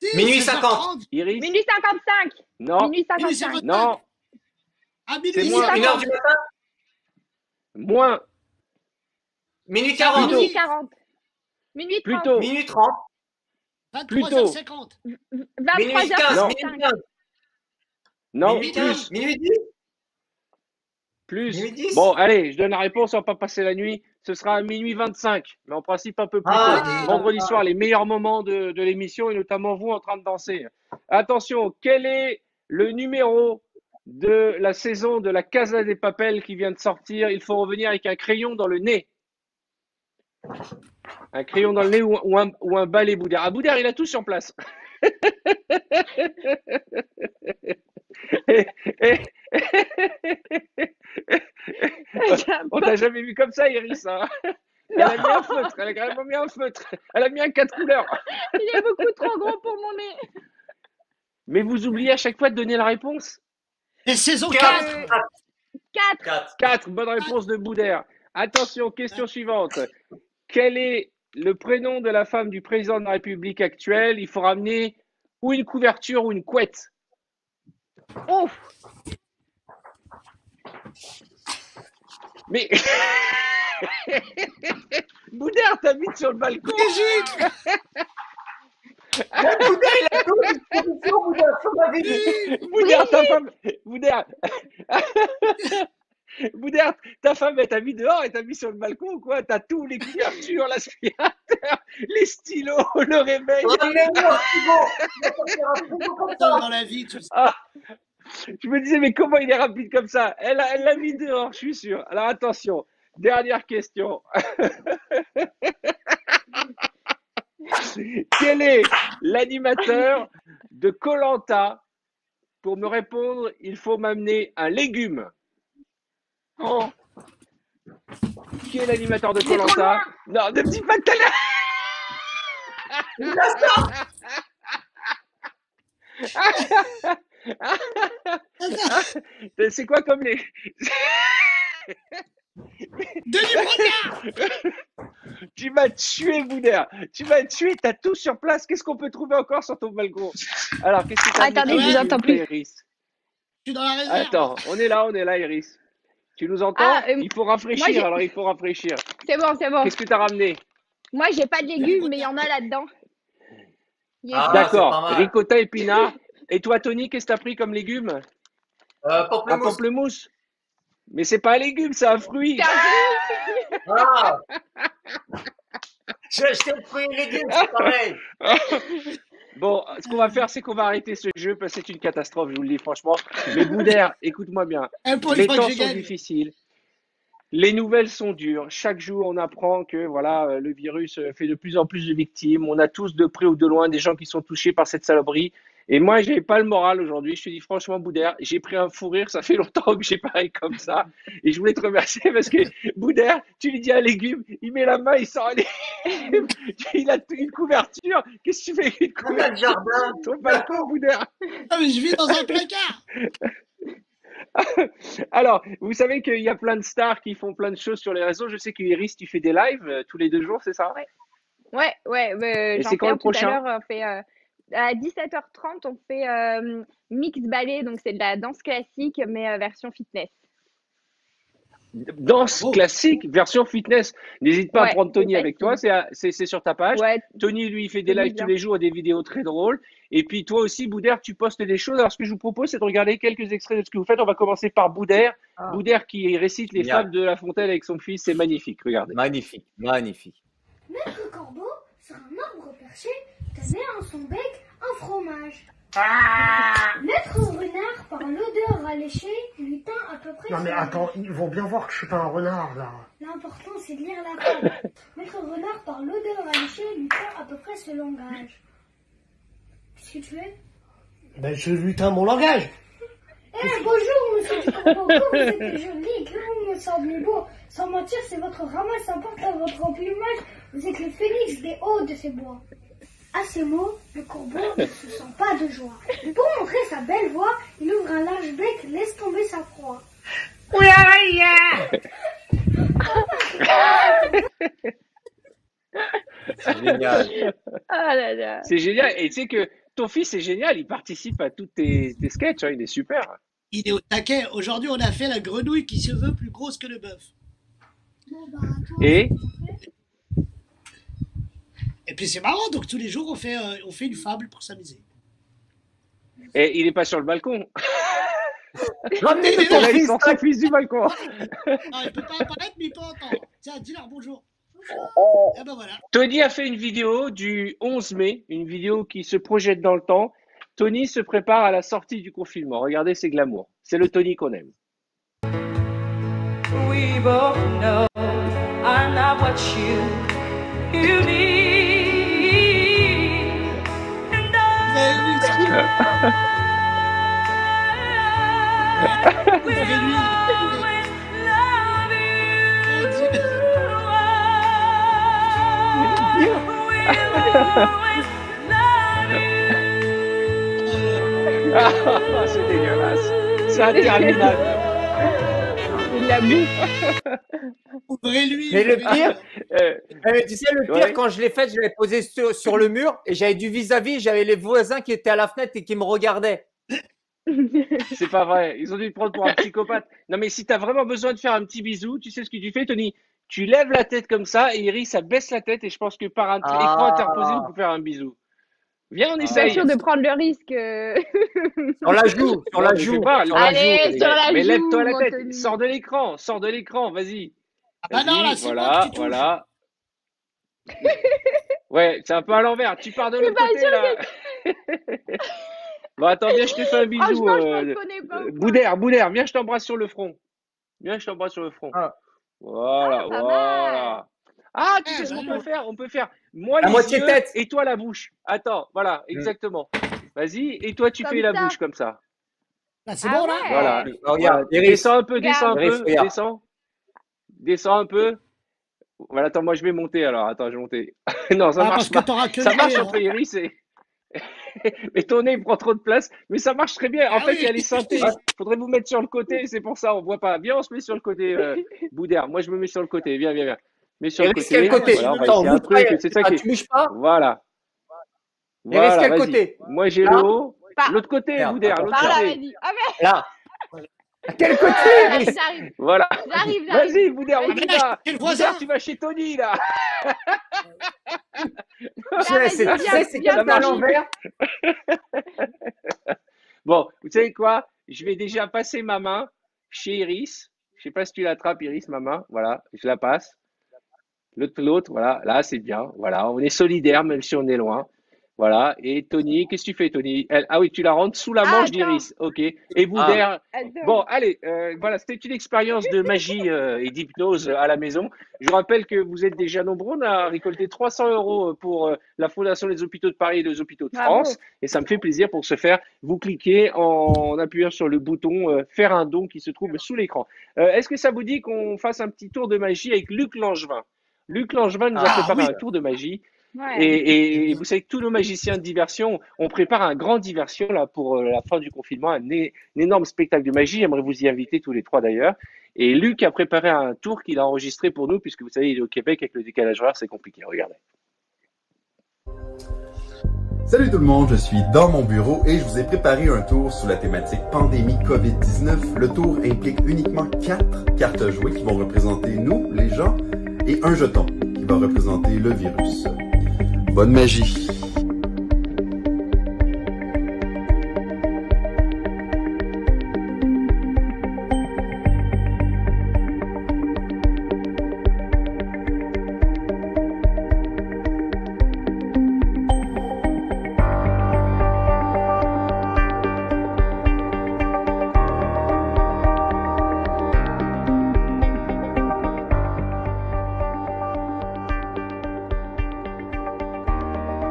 S5: Si,
S4: Minuit
S5: 16h30.
S2: Iris?
S3: Minuit 55.
S2: Non,
S3: Minuit 55.
S5: 55.
S2: non,
S5: À minuit
S2: C'est moi.
S4: 1h
S5: 50.
S4: du matin,
S2: moins,
S4: minuit
S5: Ah,
S4: 40,
S3: Minuit 40. Minuit 30.
S2: plutôt,
S4: minuit 30,
S5: 23h50.
S4: minuit 15,
S3: 23h45.
S4: minuit 15,
S2: non,
S4: minuit 15, minuit 10,
S2: plus.
S4: minuit 10.
S2: Bon, allez, je donne la réponse, on va pas passer la nuit. Ce sera à minuit 25, mais en principe un peu plus
S4: Ah,
S2: tôt.
S4: oui.
S2: Vendredi soir, les meilleurs moments de l'émission et notamment vous en train de danser. Attention, quel est le numéro de la saison de la Casa des Papel qui vient de sortir? Il faut revenir avec un crayon dans le nez. Un crayon dans le nez ou un balai Boudère. Ah, Boudère, il a tout sur place. Et- et- On t'a jamais vu comme ça, Iris, hein. Elle a mis un feutre, elle a carrément mis un feutre. Elle a mis un 4 couleurs.
S3: Il est beaucoup trop gros pour mon nez.
S2: Mais vous oubliez à chaque fois de donner la réponse.
S5: Et saison
S4: 4,
S5: 4.
S3: 4.
S4: 4.
S2: 4, bonne réponse de Boudère. Attention, question suivante. Quel est le prénom de la femme du président de la République actuelle? Il faut ramener ou une couverture ou une couette.
S3: Oh.
S2: Mais Boudère, t'habites sur le balcon.
S5: Brigitte.
S2: Boudère, ta femme. Boudère. Boudère, ta femme, elle t'a mis dehors et t'a mis sur le balcon ou quoi? T'as tous les couvertures, l'aspirateur, les stylos, le réveil.
S5: Dans la vie, tout ça.
S2: Ah, je me disais, mais comment il est rapide comme ça? Elle l'a mis dehors, je suis sûr. Alors attention, dernière question. Quel est l'animateur de koh? Pour me répondre, il faut m'amener un légume. Oh. Qui est l'animateur de koh? Non, ne me dis pas que t'as c'est quoi comme les.
S5: Denis Brognard.
S2: Tu m'as tué, Boudère. Tu m'as tué. T'as tout sur place. Qu'est-ce qu'on peut trouver encore sur ton balcon? Alors, qu'est-ce que t'as
S3: Attendez,
S2: mis,
S5: je vous
S2: s'il
S3: entends
S2: vous plaît,
S3: plus.
S2: Iris?
S5: Je suis dans la réserve.
S2: Attends, on est là, Iris. Tu nous entends?
S3: Ah,
S2: Il faut rafraîchir,
S3: moi, j'ai-
S2: alors il faut rafraîchir.
S3: C'est bon, c'est bon.
S2: Qu'est-ce que t'as ramené?
S3: Moi, j'ai pas de légumes, mais il y en a là-dedans. Il y a-
S4: Ah,
S2: D'accord,
S4: c'est pas mal.
S2: ricotta, épinards. Et toi, Tony, qu'est-ce que t'as pris comme légume? Un
S4: Pamplemousse.
S2: pamplemousse. Mais c'est pas un légume, c'est un fruit.
S4: Ah. J'ai acheté le fruit et légumes, c'est pareil.
S2: Bon, ce qu'on va faire, c'est qu'on va arrêter ce jeu parce que c'est une catastrophe, je vous le dis franchement. Mais Boudère, écoute-moi bien.
S5: Pour une
S2: Les
S5: fois
S2: temps
S5: que je
S2: sont
S5: gagne.
S2: difficiles. Les nouvelles sont dures. Chaque jour, on apprend que voilà, le virus fait de plus en plus de victimes. On a tous de près ou de loin des gens qui sont touchés par cette saloperie. Et moi, j'ai pas le moral aujourd'hui. Je te dis franchement, Boudère, j'ai pris un fou rire. Ça fait longtemps que j'ai parlé comme ça. Et je voulais te remercier parce que Boudère, tu lui dis un légume, il met la main, il sort un légume. Il a une couverture. Qu'est-ce que tu fais avec une
S4: On a
S2: couverture
S4: le jardin.
S2: sur ton balcon, Boudère?
S5: Ah, mais je vis dans un placard.
S2: Alors, vous savez qu'il y a plein de stars qui font plein de choses sur les réseaux. Je sais que Iris, tu fais des lives tous les 2 jours, c'est ça?
S3: Ouais, ouais,
S2: Et
S3: j'en
S2: c'est
S3: fais
S2: quand
S3: un
S2: le
S3: tout à
S2: prochain?
S3: l'heure. On fait à 17h30, on fait mix ballet, donc c'est de la danse classique, mais version fitness.
S2: Danse
S5: Oh,
S2: classique, version fitness. N'hésite pas à
S3: Ouais,
S2: prendre
S3: c'est
S2: Tony avec toi,
S3: facile.
S2: c'est sur ta page.
S3: Ouais,
S2: Tony, lui, il fait des
S3: Tony
S2: lives tous
S3: bien.
S2: les jours et des vidéos très drôles. Et puis toi aussi, Boudère, tu postes des choses. Alors, ce que je vous propose, c'est de regarder quelques extraits de ce que vous faites. On va commencer par Boudère.
S4: Ah,
S2: Boudère qui récite les
S4: génial.
S2: fables de La Fontaine avec son fils. C'est magnifique, regardez.
S4: Magnifique, magnifique.
S9: Maître Corbeau, sur un arbre perché, tenait en son bec un fromage. Maître Renard, par l'odeur alléchée, lui tint à peu près
S5: non mais
S9: son
S5: attends,
S9: langage.
S5: ils vont bien voir que je suis pas un renard là.
S9: L'important, c'est de lire la fable. Maître Renard, par l'odeur alléchée, lui tint à peu près ce langage. Qu'est-ce que tu fais?
S5: Ben je lutin mon langage.
S9: Eh, bonjour, monsieur du Corbeau, que vous êtes joli, que vous me semblez beau. Sans mentir, c'est votre ramasse importe à votre emplumage. Vous êtes le phénix des hauts de ces bois. À ces mots, le corbeau ne se sent pas de joie. Pour montrer sa belle voix, il ouvre un large bec, laisse tomber sa proie.
S4: C'est génial.
S3: Ah là là.
S2: C'est génial. Et tu sais que ton fils est génial. Il participe à tous tes sketchs, hein. Il est super.
S5: Il est au taquet. Aujourd'hui, on a fait la grenouille qui se veut plus grosse que le bœuf.
S9: Bon, bah, toi,
S2: Et
S5: Et puis c'est marrant, donc tous les jours on fait une fable pour s'amuser.
S2: il est pas sur le balcon.
S4: Ramenez
S5: Il est
S4: ton
S2: Là, il
S4: fils,
S2: sort son fils du balcon.
S5: Non, il peut pas apparaître, mais il peut entendre. Tiens, dis-leur bonjour. Et ben voilà.
S2: Tony a fait une vidéo du 11 mai, une vidéo qui se projette dans le temps. Tony se prépare à la sortie du confinement. Regardez, c'est glamour. C'est le Tony qu'on aime.
S8: We both know I'm not what you need. And
S5: Vous avez vu ce qu'il
S8: I
S5: Vous avez vu
S8: always love
S5: Oh Dieu.
S2: Ah, c'est dégueulasse. C'est interminable.
S3: C'est de la bouffe.
S5: Ouvrez-lui.
S4: Mais le
S5: ouvrez-lui.
S4: pire, tu sais, le pire,
S2: Ouais.
S4: quand je l'ai faite, je l'avais posée sur le mur et j'avais du vis-à-vis, j'avais les voisins qui étaient à la fenêtre et qui me regardaient.
S2: C'est pas vrai. Ils ont dû te prendre pour un psychopathe. Non, mais si tu as vraiment besoin de faire un petit bisou, tu sais ce que tu fais, Tony? Tu lèves la tête comme ça et Iris, ça baisse la tête et je pense que par un écran interposé, vous
S4: Ah,
S2: pouvez faire un bisou. Viens, on
S3: Je suis pas
S2: essaye.
S3: sûre de prendre le risque.
S4: sur la joue, sur
S2: Non,
S4: la
S2: mais fais
S4: joue,
S2: pas.
S4: sur la
S3: Allez,
S4: joue.
S3: sur la
S2: Mais
S3: joue,
S2: lève-toi la tête.
S3: Anthony.
S2: Sors de l'écran. Vas-y.
S5: Ah bah non, là,
S2: Vas-y,
S5: c'est moi
S2: voilà,
S5: que tu touches.
S2: voilà. Ouais, c'est un peu à l'envers. Tu pars de
S3: Je suis
S2: l'autre
S3: pas
S2: côté,
S3: sûre
S2: là. Bon, attends, viens, je te fais un bisou.
S3: Franchement, je m'en connais pas ou quoi.
S2: Boudère, viens, je t'embrasse sur le front. Viens, je t'embrasse sur le front.
S4: Ah.
S2: Voilà,
S3: Ah, pas
S2: voilà. Ah, tu sais ce
S5: bah
S2: qu'on
S5: non.
S2: peut faire? On peut faire moi
S4: La
S2: les
S4: moitié
S2: yeux
S4: tête.
S2: et toi la bouche. Attends, voilà, exactement. Vas-y, et toi tu
S3: Comme
S2: fais la
S3: ça.
S2: bouche comme ça.
S5: Là, c'est
S3: Ah
S5: bon, là
S3: ouais.
S2: Voilà.
S4: Regarde,
S2: Voilà.
S4: Iris.
S2: Descends un peu, descends un
S4: Iris,
S2: peu,
S4: regarde.
S2: descends. Descends un peu. Voilà, attends, moi je vais monter alors. Attends, je vais monter. Non, ça
S5: Ah,
S2: marche
S5: parce que
S2: pas.
S5: t'auras que
S2: Ça
S5: le
S2: marche
S5: nez,
S2: entre
S5: hein.
S2: Iris et. Mais ton nez il prend trop de place, mais ça marche très bien. En
S5: Ah
S2: fait,
S5: oui.
S2: il y a les synthés. Faudrait vous mettre sur le côté, c'est pour ça, on voit pas. Viens, on se met sur le côté, Boudère. Moi, je me mets sur le côté. Viens, viens, viens. Mets sur le
S4: Iris, quel
S2: côté.
S4: côté?
S2: Voilà, on va
S4: Attends,
S2: essayer un
S4: bouge pas,
S2: truc. C'est ça qui est.
S4: tu bouges pas?
S2: Voilà.
S4: Iris,
S2: Voilà,
S4: quel
S2: vas-y.
S4: côté?
S2: Moi, j'ai
S4: Là?
S2: le haut.
S3: Par,
S2: L'autre côté,
S4: Merde,
S2: Boudère,
S4: attends,
S2: l'autre
S3: par là,
S2: côté.
S3: vas-y. Ah, mais
S4: Là. À quel côté, Iris?
S3: j'arrive,
S2: Voilà.
S3: j'arrive.
S2: Vas-y, Boudère, où
S5: Ah, mais
S2: tu
S5: là,
S2: vas?
S5: c'est le voisin.
S2: Boudère, tu vas chez Tony, là.
S3: Là, vas-y,
S4: C'est
S3: viens,
S4: comme
S2: viens,
S4: à
S2: Tony.
S4: l'envers.
S2: Bon, vous savez quoi? Je vais déjà passer ma main chez Iris. Je sais pas si tu l'attrapes, Iris, ma main. Voilà, je la passe. L'autre, voilà. Là, c'est bien. Voilà, on est solidaires, même si on est loin. Voilà. Et Tony, qu'est-ce que tu fais, Tony? Ah oui, tu la rentres sous la
S3: Ah,
S2: manche
S3: attends.
S2: d'Iris. OK. Et Boudère.
S3: Attends.
S2: Bon, allez, voilà, c'était une expérience de magie et d'hypnose à la maison. Je vous rappelle que vous êtes déjà nombreux. On a récolté 300 € pour la Fondation des Hôpitaux de Paris et des Hôpitaux de
S3: Bravo.
S2: France. Et ça me fait plaisir pour ce faire. Vous cliquez en appuyant sur le bouton faire un don qui se trouve sous l'écran. Est-ce que ça vous dit qu'on fasse un petit tour de magie avec Luc Langevin? Luc Langevin nous a
S5: Ah
S2: préparé
S5: oui.
S2: un tour de magie.
S3: Ouais.
S2: Et vous savez que tous nos magiciens de diversion, on prépare un grand diversion là pour la fin du confinement, un énorme spectacle de magie. J'aimerais vous y inviter tous les trois d'ailleurs. Et Luc a préparé un tour qu'il a enregistré pour nous, puisque vous savez, il est au Québec avec le décalage horaire, c'est compliqué. Regardez.
S10: Salut tout le monde, je suis dans mon bureau et je vous ai préparé un tour sur la thématique pandémie COVID-19. Le tour implique uniquement 4 cartes à jouer qui vont représenter nous, les gens, et un jeton qui va représenter le virus. Bonne magie!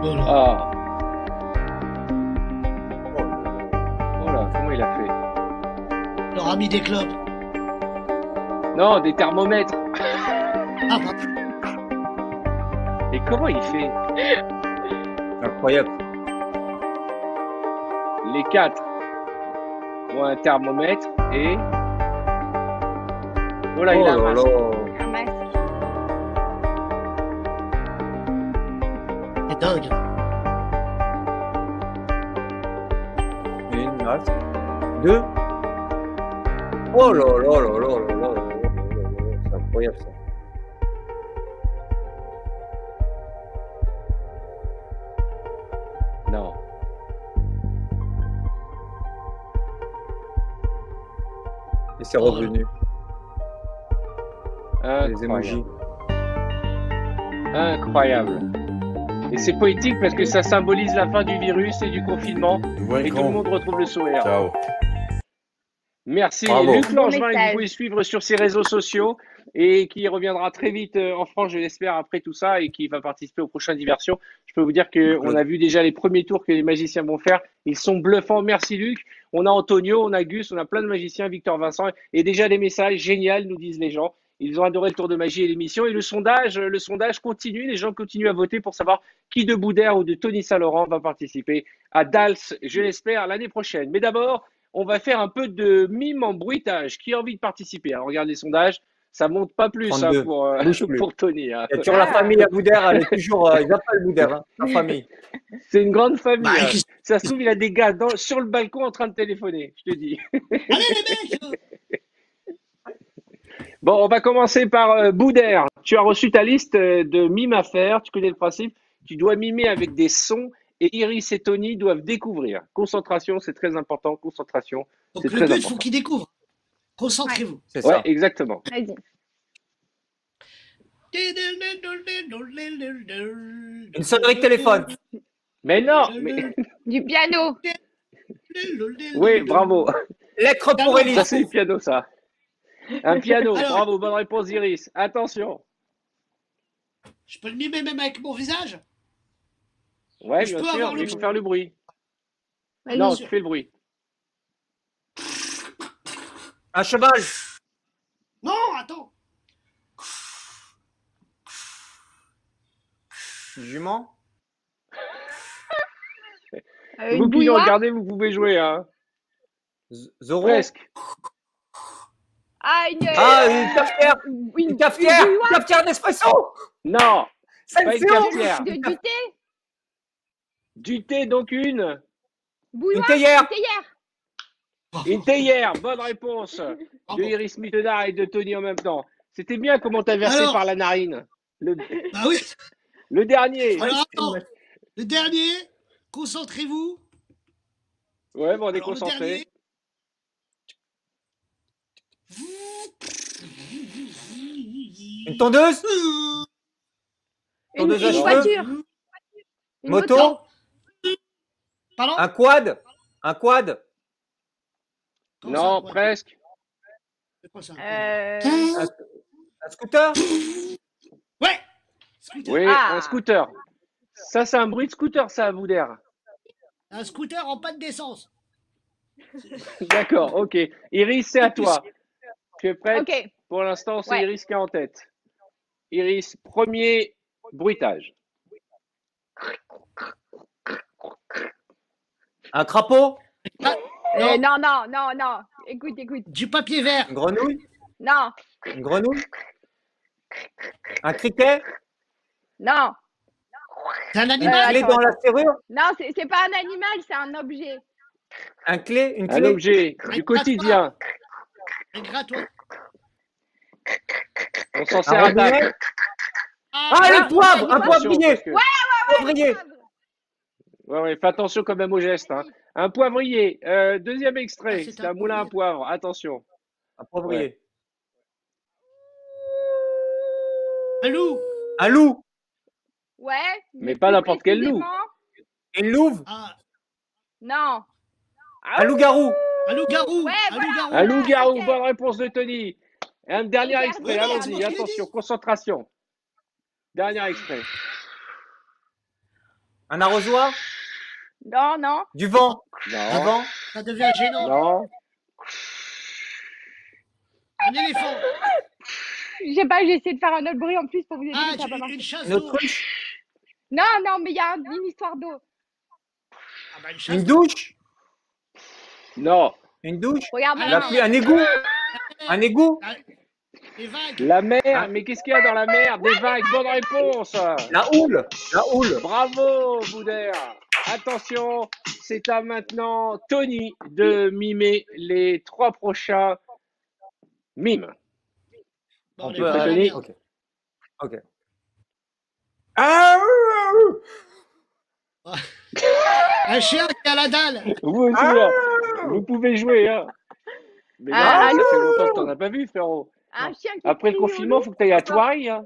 S5: Voilà.
S2: Ah. Oh là, comment il a fait?
S5: Leur ami des clubs.
S2: Non, des thermomètres.
S5: Ah, bah,
S2: Et comment il fait?
S4: Incroyable.
S2: Les 4 ont un thermomètre et. Oh là, il a un
S4: là
S2: masque.
S4: là.
S3: Un masque.
S5: c'est dingue.
S4: Une masque. Deux. Oh là là là là là là là là là. C'est incroyable ça.
S2: Non.
S4: Et c'est revenu. Les emojis.
S2: Incroyable. Et c'est poétique parce que ça symbolise la fin du virus et du confinement. Et tout le monde retrouve le sourire.
S10: Ciao!
S2: Merci.
S4: Bravo.
S2: Luc
S3: Bon
S2: Langevin, que vous
S3: message.
S2: pouvez suivre sur ses réseaux sociaux et qui reviendra très vite en France, je l'espère, après tout ça et qui va participer aux prochaines diversions. Je peux vous dire qu'on a vu déjà les premiers tours que les magiciens vont faire. Ils sont bluffants. Merci Luc. On a Antonio, on a Gus, on a plein de magiciens, Victor Vincent et déjà des messages géniaux, nous disent les gens. Ils ont adoré le tour de magie et l'émission. Et le sondage continue. Les gens continuent à voter pour savoir qui de Boudère ou de Tony Saint-Laurent va participer à Dals, je l'espère, l'année prochaine. Mais d'abord, on va faire un peu de mime en bruitage. Qui a envie de participer? Alors, regarde les sondages. Ça monte pas plus
S4: 32. Bouge plus.
S2: pour Tony. Hein.
S4: Il y a toujours la famille à Boudère, elle est toujours. Ils appellent Boudère, hein, la famille.
S2: C'est une grande famille.
S5: Bah,
S2: hein.
S5: qu'est-ce-
S2: Ça se trouve, il a des gars sur le balcon en train de téléphoner, je te dis.
S5: Allez les mecs
S2: Bon, on va commencer par Boudère. Tu as reçu ta liste de mimes à faire. Tu connais le principe. Tu dois mimer avec des sons et Iris et Tony doivent découvrir. Concentration, c'est très important. Concentration,
S5: Donc
S2: c'est
S5: le
S2: très
S5: but, il
S2: important.
S5: faut qu'ils découvrent. Concentrez-vous.
S4: C'est
S2: Ouais,
S4: ça.
S2: exactement.
S3: Vas-y.
S5: Une
S4: sonnerie de téléphone.
S2: Mais non, mais
S3: Du piano.
S2: oui, bravo.
S4: Lettre pour
S2: Ça,
S4: Élise.
S2: c'est le piano, ça. Un piano.
S5: Alors-
S2: Bravo, bonne réponse, Iris. Attention.
S5: Je peux le mimer même avec mon visage?
S2: Ouais,
S5: Je
S2: bien
S5: peux
S2: sûr,
S5: avoir
S2: mais
S5: le
S2: il faut
S5: bruit.
S2: faire le bruit.
S3: Vas-y.
S2: Non, tu fais le bruit.
S4: Un cheval.
S5: Non, attends.
S4: Jument.
S3: Une
S2: Vous qui nous
S3: bouilloire.
S2: regardez, vous pouvez jouer. Hein.
S4: Zoro.
S2: Presque.
S3: Ah, une
S4: Cafetière.
S3: une
S4: Une cafetière.
S3: bouilloire.
S4: Cafetière d'espresso.
S2: Non,
S4: C'est
S2: pas une
S4: zéro.
S2: cafetière.
S3: Du thé.
S2: Du thé, donc une.
S3: Bouilloire.
S4: théière.
S3: Une théière.
S2: Une théière. Bonne réponse de
S5: Bravo.
S2: Iris Mittenard et de Tony en même temps. C'était bien comment t'as versé
S5: Alors-
S2: par la narine.
S5: Bah oui.
S2: Le dernier.
S5: Alors attends. Le dernier, concentrez-vous.
S2: Ouais, bon, on est
S5: Alors, le
S2: concentré.
S4: Une tondeuse.
S3: Une,
S4: Tondeuse à
S3: une
S4: cheveux.
S3: voiture. Une
S4: Moto.
S5: Pardon?
S4: Un quad. Un quad.
S5: Comment ça,
S2: Non,
S5: quoi?
S2: presque.
S5: C'est quoi ça?
S4: Un scooter.
S5: Ouais. Scooter.
S2: Oui,
S3: Ah.
S2: un scooter. Ça, c'est un bruit de scooter, ça, à vous d'air.
S5: Un scooter en panne d'essence.
S2: D'accord, ok. Iris, c'est à toi. Tu es prête?
S3: Ok.
S2: Pour l'instant, c'est
S3: Ouais.
S2: Iris qui est en tête. Iris, premier bruitage.
S4: Un crapaud?
S5: Non.
S3: Non. Écoute.
S5: Du papier vert.
S4: Une grenouille?
S3: Non,
S4: Une grenouille? Un criquet?
S3: non.
S5: C'est un
S4: Une
S5: animal.
S4: clé dans la serrure?
S3: Non, c'est pas un animal, c'est un objet.
S4: Une
S2: Un
S4: clé?
S2: objet du quotidien.
S5: Un grattoir.
S2: On s'en
S4: Un
S2: sert à
S4: robinet?
S2: table.
S4: Ah, le poivre! Un
S2: Attention,
S4: poivrier!
S2: parce que-
S4: Poivrier!
S2: Ouais, fais attention quand même au geste. Hein. Un poivrier. Deuxième extrait.
S5: c'est
S2: C'est
S5: un
S2: un moulin à
S5: poivrier.
S2: poivre. Attention.
S4: Un poivrier.
S5: Un loup.
S4: Un loup!
S3: Ouais.
S2: Mais pas n'importe quel loup.
S3: précisément,
S4: Une louve!
S3: Non.
S4: Un loup-garou!
S5: Un loup-garou.
S3: Ouais,
S5: Un
S3: voilà.
S5: loup-garou.
S2: Un loup-garou.
S3: ok.
S2: Bonne réponse de Tony. Et un dernier
S3: Regarde,
S2: extrait.
S3: regarde,
S2: Allons-y.
S5: moi, je l'ai
S2: Attention.
S5: dit.
S2: Concentration. Dernier extrait.
S4: Un arrosoir?
S3: Non.
S4: Du vent! Du
S2: Non.
S4: vent?
S5: Ça devient gênant.
S2: Non.
S5: Un éléphant.
S3: Je sais pas, j'ai essayé de faire un autre bruit en plus pour vous aider,
S5: Ah,
S3: mais ça a pas marché.
S5: une chasse
S4: Une
S5: d'eau.
S4: autruche?
S3: Non, mais il y a une histoire d'eau.
S5: Ah bah, une chasse
S4: Une
S5: d'eau.
S4: douche?
S2: Non.
S4: Une douche?
S3: Regarde
S5: Ah,
S4: La
S3: maintenant.
S4: pluie? Un égout? Un égout?
S5: Les vagues.
S2: La mer. Mais qu'est-ce qu'il y a dans la mer? Des vagues. Bonne réponse.
S4: La houle? La houle?
S2: Bravo, Boudère. Attention, c'est à maintenant Tony de mimer les 3 prochains mimes.
S5: Bon,
S4: On
S5: les
S4: peut
S5: vagues,
S2: Tony.
S5: merde.
S4: Ok. Ok. Ah!
S5: Un chien qui a la dalle.
S2: Vous aussi, hein. Vous pouvez jouer. Hein. Mais non,
S3: Ah,
S2: ça
S3: allô.
S2: fait longtemps que t'en as pas vu, frérot.
S3: Un chien qui
S2: Après le
S3: crie au
S2: confinement,
S3: loup.
S2: faut que tu ailles à Thoiry. Hein.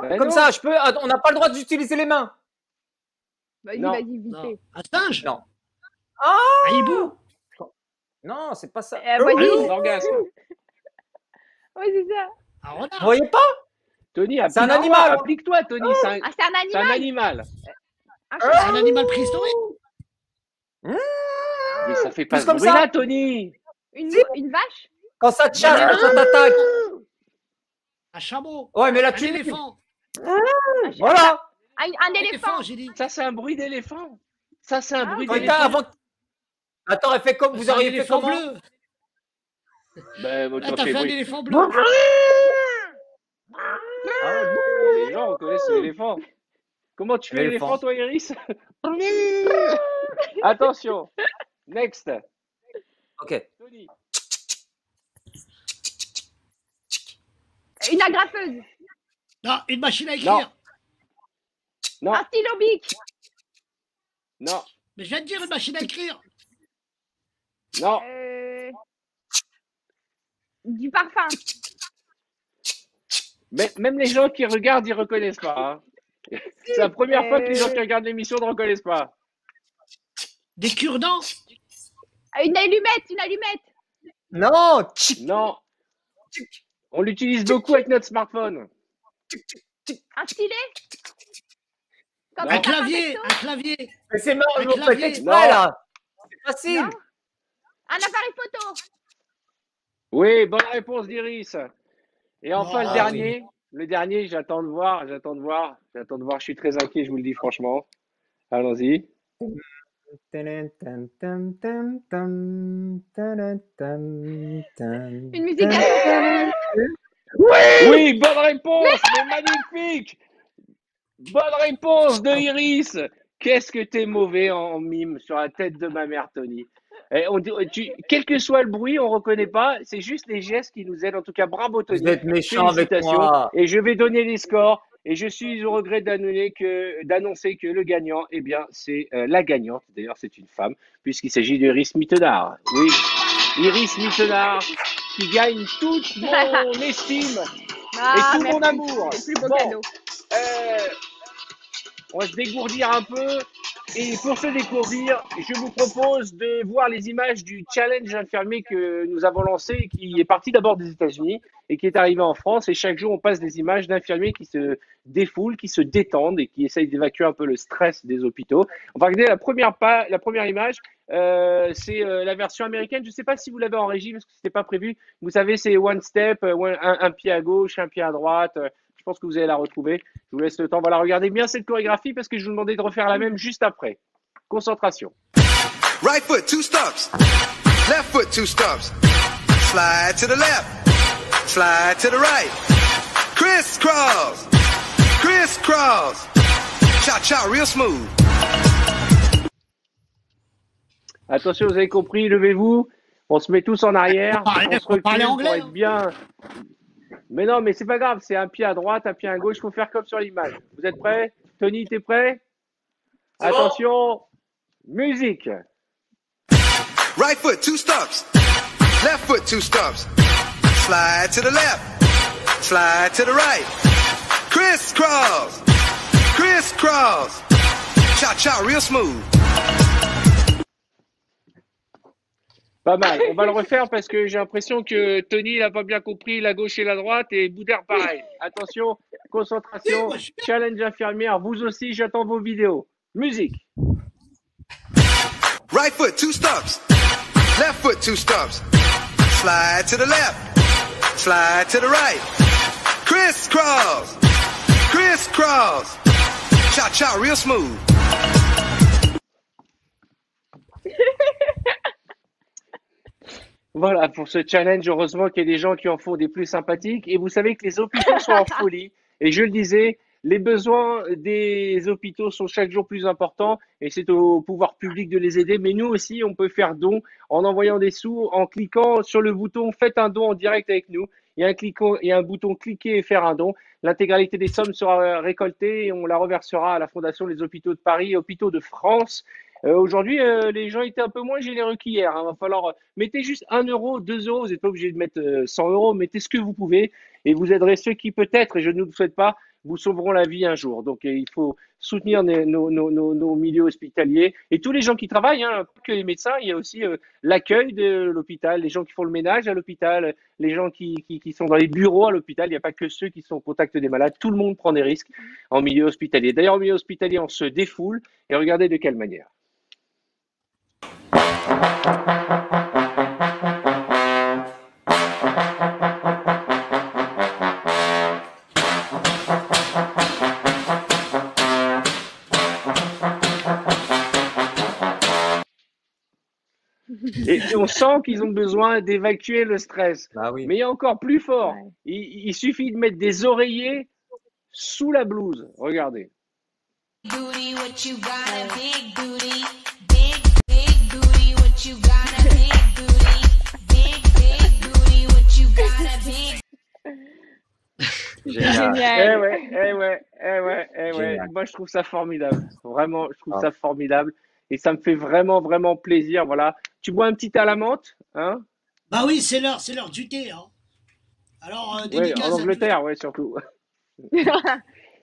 S2: Ben
S4: Comme
S2: non.
S4: ça, je peux. On n'a pas le droit d'utiliser les mains.
S3: Vas-y,
S2: Non.
S3: vite
S5: Non.
S3: fait.
S5: Un singe.
S4: Non.
S5: Un hibou.
S4: Non, c'est pas ça.
S3: Vas-y.
S2: Un orgasme.
S3: Ouais, c'est ça.
S5: Un
S4: Vous
S5: renard.
S4: voyez pas?
S2: Tony,
S4: C'est un
S2: applique-toi,
S4: animal.
S2: Applique-toi, Tony. C'est un,
S3: Ah, c'est un
S2: c'est un
S3: animal.
S2: animal.
S3: Un
S5: C'est
S3: cheval.
S5: un animal préhistorique.
S2: Mais ça fait pas
S4: Tous
S2: ce
S4: comme
S2: bruit-là,
S4: ça.
S2: Tony.
S3: Une vache.
S4: Quand ça te chasse, quand ça t'attaque.
S5: Un chameau.
S4: Ouais, mais là,
S5: Un
S4: tu
S5: éléphant.
S4: Voilà.
S3: Un éléphant.
S5: J'ai dit.
S2: Ça, c'est un bruit d'éléphant. Ça, c'est un bruit
S4: Quand
S2: d'éléphant.
S4: avant... Attends, elle fait comme vous
S5: C'est un
S4: auriez fait
S5: éléphant
S4: comment?
S5: bleu.
S2: Ben, moi, tu
S5: Ah,
S2: as
S5: t'as
S2: fait
S5: fait un
S2: bruit.
S5: éléphant bleu.
S2: Ah, les gens reconnaissent l'éléphant. Comment tu fais l'éléphant, toi, Iris? Attention. Next.
S4: Ok.
S2: Tony.
S3: Une agrafeuse.
S5: Non, une machine à
S2: Non.
S5: écrire.
S2: Non,
S3: Un stylo bic.
S2: non,
S5: Mais je viens de dire une machine à écrire.
S2: non.
S3: Du parfum.
S2: Mais même les gens qui regardent, ils reconnaissent pas. Hein. C'est la première fois que les gens qui regardent l'émission ne reconnaissent pas.
S5: Des cure-dents.
S3: Une allumette.
S4: Non.
S2: Non. On l'utilise beaucoup avec notre smartphone.
S3: Un stylet. Quand
S2: Non.
S3: tu
S5: Un
S3: tapes
S5: clavier.
S3: texto.
S5: Un clavier.
S4: Mais c'est marrant,
S5: Un
S4: vous faites
S5: clavier.
S4: exprès
S2: Non.
S4: là. C'est facile.
S3: Non. Un appareil photo.
S2: Oui, bonne réponse d'Iris. Et enfin,
S5: Non,
S2: le dernier, j'attends de voir. Je suis très inquiet, je vous le dis franchement. Allons-y.
S3: Une musique.
S2: Oui, bonne réponse, mais magnifique. Bonne réponse de Iris. Qu'est-ce que t'es mauvais en mime sur la tête de ma mère, Tony. Et quel que soit le bruit, on reconnaît pas. C'est juste les gestes qui nous aident. En tout cas, bravo, Tony.
S4: Vous êtes méchant avec
S2: Félicitations.
S4: moi.
S2: Et je vais donner les scores. Et je suis au regret d'annoncer que le gagnant, eh bien, c'est la gagnante. D'ailleurs, c'est une femme, puisqu'il s'agit d'Iris Mittenard. Oui, Iris Mittenard, qui gagne toute mon estime et tout mon amour.
S3: C'est le plus beau
S2: Bon,
S3: cadeau.
S2: on va se dégourdir un peu. Et pour se découvrir, je vous propose de voir les images du challenge infirmier que nous avons lancé, qui est parti d'abord des États-Unis et qui est arrivé en France. Et chaque jour, on passe des images d'infirmiers qui se défoulent, qui se détendent et qui essayent d'évacuer un peu le stress des hôpitaux. On va regarder la première image. C'est la version américaine. Je ne sais pas si vous l'avez en régie parce que ce n'était pas prévu. Vous savez, c'est one step, un pied à gauche, un pied à droite. Je pense que vous allez la retrouver. Je vous laisse le temps. Voilà, regardez bien cette chorégraphie parce que je vous demandais de refaire la même juste après. Concentration.
S1: Right foot, 2 stumps. Left foot, 2 stumps. Slide to the left. Slide to the right. Crisscross. Crisscross. Cha-cha, real smooth.
S2: Attention, vous avez compris, levez-vous. On se met tous en arrière. On se
S5: Faut parler
S2: recule pour
S5: anglais.
S2: être bien. Mais non, mais c'est pas grave. C'est un pied à droite, un pied à gauche. Il faut faire comme sur l'image. Vous êtes prêts? Tony, t'es prêt? Attention. Musique.
S1: Right foot, 2 stumps. Left foot, 2 stumps. Slide to the left. Slide to the right. Crisscross. Crisscross. Cha-cha, real smooth.
S2: Pas mal. On va le refaire parce que j'ai l'impression que Tony n'a pas bien compris la gauche et la droite et Boudère pareil. Attention, concentration, challenge infirmière. Vous aussi, j'attends vos vidéos. Musique.
S1: Right foot, 2 stumps. Left foot, 2 stumps. Slide to the left. Slide to the right. Crisscross. Crisscross. Cha-cha, real smooth.
S2: Voilà, pour ce challenge, heureusement qu'il y a des gens qui en font des plus sympathiques. Et vous savez que les hôpitaux sont en folie. Et je le disais, les besoins des hôpitaux sont chaque jour plus importants et c'est au pouvoir public de les aider. Mais nous aussi, on peut faire don en envoyant des sous, en cliquant sur le bouton « Faites un don en direct avec nous ». Il y a un bouton « Cliquer et faire un don ». L'intégralité des sommes sera récoltée et on la reversera à la Fondation des Hôpitaux de Paris et Hôpitaux de France. Aujourd'hui, les gens étaient un peu moins généreux qu'hier. Il va falloir mettez juste 1 euro, 2 euros. Vous n'êtes pas obligé de mettre 100 euros. Mettez ce que vous pouvez et vous aiderez ceux qui peut-être, et je ne vous le souhaite pas, vous sauveront la vie un jour. Donc, il faut soutenir nos milieux hospitaliers et tous les gens qui travaillent, hein, pas que les médecins. Il y a aussi l'accueil de l'hôpital, les gens qui font le ménage à l'hôpital, les gens qui sont dans les bureaux à l'hôpital. Il n'y a pas que ceux qui sont au contact des malades. Tout le monde prend des risques en milieu hospitalier. D'ailleurs, en milieu hospitalier, on se défoule et regardez de quelle manière. Et on sent qu'ils ont besoin d'évacuer le stress.
S4: Bah oui.
S2: Mais il y a encore plus fort.
S3: Ouais.
S2: Il suffit de mettre des oreillers sous la blouse. Regardez.
S11: Booty, what you got a big booty, big booty, what you got a big booty, big booty, what you got a big.
S4: Génial.
S2: Eh
S3: Génial.
S2: ouais.
S4: Génial.
S2: Moi, je trouve ça formidable. Vraiment, je trouve
S4: Ah.
S2: ça formidable. Et ça me fait vraiment, vraiment plaisir. Voilà. Tu bois un petit thé à la menthe, hein?
S5: Bah oui, c'est l'heure du thé. Hein. Alors,
S2: Ouais,
S5: dédicace
S2: en
S5: à tous les-
S2: Angleterre, ouais, surtout.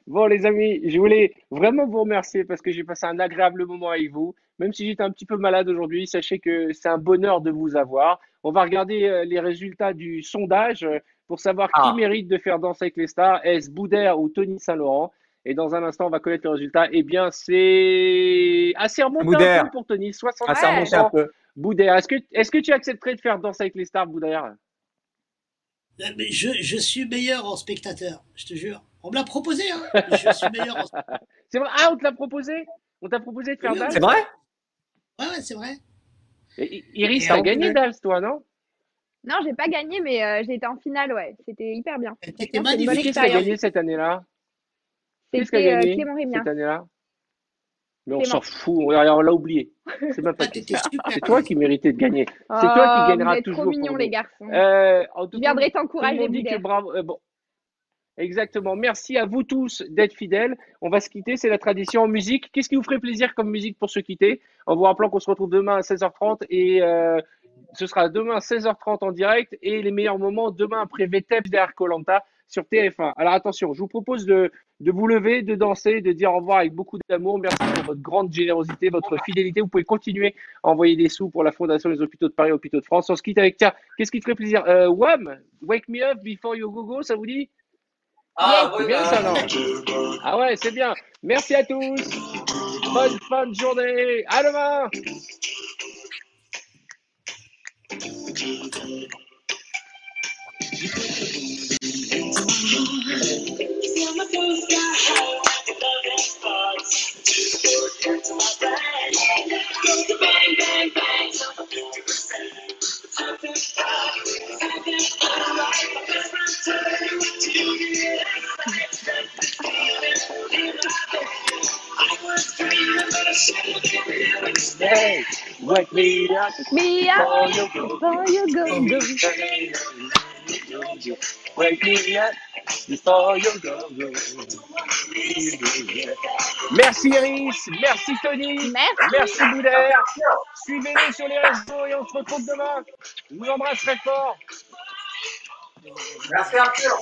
S2: Bon, les amis, je voulais vraiment vous remercier parce que j'ai passé un agréable moment avec vous. Même si j'étais un petit peu malade aujourd'hui, sachez que c'est un bonheur de vous avoir. On va regarder les résultats du sondage pour savoir qui
S4: Ah.
S2: mérite de faire Danser avec les stars. Est-ce Boudère ou Tony Saint-Laurent? Et dans un instant, on va connaître le résultat. Eh bien, c'est assez remonté un
S4: Boudère.
S2: peu pour Tony.
S4: Ah, ça
S2: 60%.
S4: remonte un peu.
S2: Boudère. Est-ce que tu accepterais de faire Danser avec les stars, Boudère?
S5: Mais je suis meilleur en spectateur, je te jure. On me l'a proposé, hein. Je suis meilleur en
S2: C'est vrai? Ah, on te l'a proposé? On t'a proposé de faire
S5: Oui,
S2: Dals?
S4: C'est vrai?
S5: Ouais, c'est vrai.
S2: Iris,
S5: Et
S2: t'as
S5: en
S2: gagné
S4: plus-
S2: Dals, toi, non?
S3: Non, j'ai pas gagné, mais j'ai été en finale, ouais. C'était hyper bien.
S5: T'étais
S3: Franchement, c'est une
S5: magnifique.
S3: bonne
S2: Qui est-ce qui a
S3: expérience.
S2: gagné cette année-là? Qui est-ce qui a
S3: C'était
S2: gagné
S3: Clément Rémien.
S2: cette année-là? Mais on
S3: Clément.
S2: s'en fout, on l'a oublié. C'est même pas
S5: Ah, t'étais super.
S2: C'est toi qui méritais de gagner. C'est
S3: Oh,
S2: toi qui
S3: vous
S2: gagneras
S3: êtes
S2: toujours.
S3: trop mignons,
S2: pour
S3: les
S2: nous.
S3: garçons.
S2: En tout
S3: Je viendrai
S2: cas,
S3: t'encourager,
S2: tout le monde dit que
S3: Boudère.
S2: bravo. Bon, exactement. Merci à vous tous d'être fidèles. On va se quitter, c'est la tradition en musique. Qu'est-ce qui vous ferait plaisir comme musique pour se quitter? En vous rappelant qu'on se retrouve demain à 16h30 et ce sera demain à 16h30 en direct et les meilleurs moments demain après VTEP derrière Koh Lanta sur TF1. Alors attention, je vous propose de vous lever, de danser, de dire au revoir avec beaucoup d'amour. Merci pour votre grande générosité, votre fidélité. Vous pouvez continuer à envoyer des sous pour la Fondation des Hôpitaux de Paris, Hôpitaux de France. On se quitte avec, tiens, qu'est-ce qui te ferait plaisir? Wham! Wake me up before you go go, ça vous dit?
S4: Ah,
S2: C'est bien ça, non? Ah ouais, c'est bien. Merci à tous. Bonne fin de journée. À demain.
S1: Bang, bang,
S2: Hey, wake me up
S3: Me up
S2: before you go.
S3: before you go.
S2: Wake me up before you go. Merci Iris, merci Tony, merci Boudère. Suivez-nous sur les réseaux et on se retrouve demain. Je vous embrasse très fort.
S4: Merci Arthur.